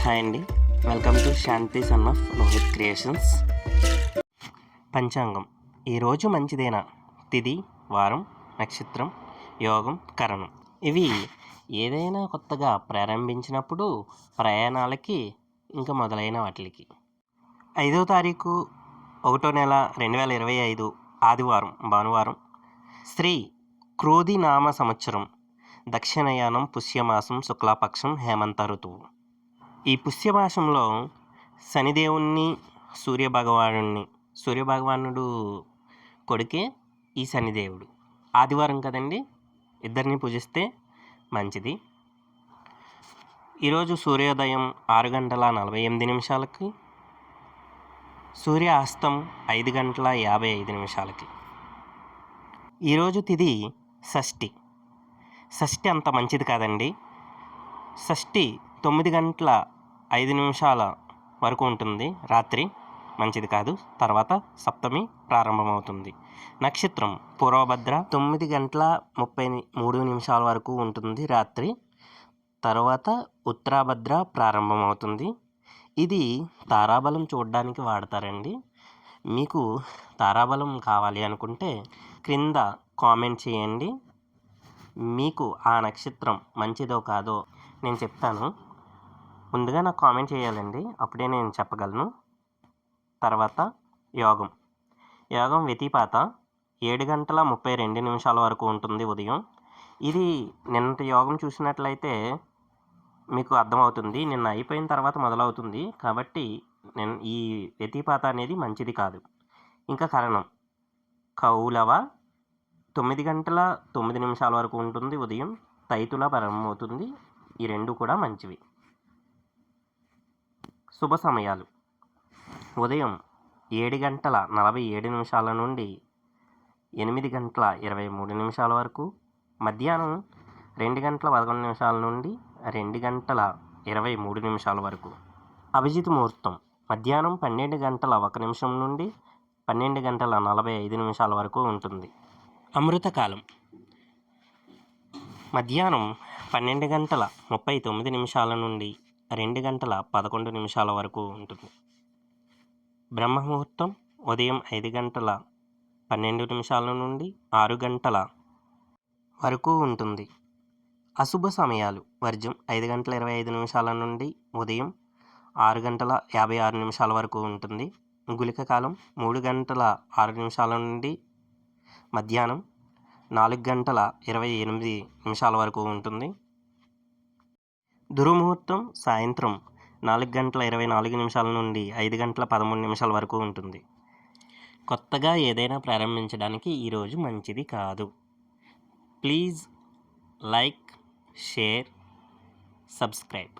Hi అండి, welcome to Shanti son of Rohit creations. పంచాంగం. ఈరోజు మంచిదేనా? తిథి, వారం, నక్షత్రం, యోగం, కరణం. ఇవి ఏదైనా కొత్తగా ప్రారంభించినప్పుడు, ప్రయాణాలకి, ఇంకా మొదలైన వాటికి. 5వ తారీఖు 1వ నెల 2025 ఆదివారం, భానువారం. శ్రీ క్రోధినామ సంవత్సరం, దక్షిణాయనం, పుష్యమాసం, శుక్లపక్షం, హేమంత ఋతువు. ఈ పుష్యమాసంలో శనిదేవుణ్ణి, సూర్యభగవానుడు కొడుకే ఈ శనిదేవుడు. ఆదివారం కదండి, ఇద్దరిని పూజిస్తే మంచిది. ఈరోజు సూర్యోదయం 6:48, సూర్యాస్తం 5:55. ఈరోజు తిథి షష్ఠి. షష్ఠి అంత మంచిది కాదండి. షష్ఠి 9:05 వరకు ఉంటుంది రాత్రి, మంచిది కాదు. తర్వాత సప్తమి ప్రారంభమవుతుంది. నక్షత్రం పూర్వభద్ర 9:33 వరకు ఉంటుంది రాత్రి. తర్వాత ఉత్తరాభద్ర ప్రారంభమవుతుంది. ఇది తారాబలం చూడడానికి వాడతారండి. మీకు తారాబలం కావాలి అనుకుంటే క్రింద కామెంట్ చేయండి. మీకు ఆ నక్షత్రం మంచిదో కాదో నేను చెప్తాను. ముందుగా నాకు కామెంట్ చేయాలండి, అప్పుడే నేను చెప్పగలను. తర్వాత యోగం. యోగం వ్యతిపాత 7:32 వరకు ఉంటుంది ఉదయం. ఇది నిన్నటి యోగం చూసినట్లయితే మీకు అర్థమవుతుంది. నిన్న అయిపోయిన తర్వాత మొదలవుతుంది కాబట్టి ఈ వ్యతిపాత అనేది మంచిది కాదు. ఇంకా కరణం కౌలవ 9:09 వరకు ఉంటుంది ఉదయం. తైతుల ప్రారంభమవుతుంది. ఈ రెండు కూడా మంచివి. శుభ సమయాలు: ఉదయం 7:47 నుండి 8:23 వరకు. మధ్యాహ్నం 2:11 నుండి 2:23 వరకు. అభిజిత్ ముహూర్తం మధ్యాహ్నం 12:01 నుండి 12:45 వరకు ఉంటుంది. అమృతకాలం మధ్యాహ్నం 12:39 నుండి 2:11 వరకు ఉంటుంది. బ్రహ్మముహూర్తం ఉదయం 5:12 నుండి 6 గంటల వరకు ఉంటుంది. అశుభ సమయాలు: వర్జం 5:25 నుండి ఉదయం 6:56 వరకు ఉంటుంది. గుళిక కాలం 3:06 నుండి మధ్యాహ్నం 4:28 వరకు ఉంటుంది. దుర్ముహూర్తం సాయంత్రం 4:24 నుండి 5:13 వరకు ఉంటుంది. కొత్తగా ఏదైనా ప్రారంభించడానికి ఈరోజు మంచిది కాదు. Please like, share, subscribe.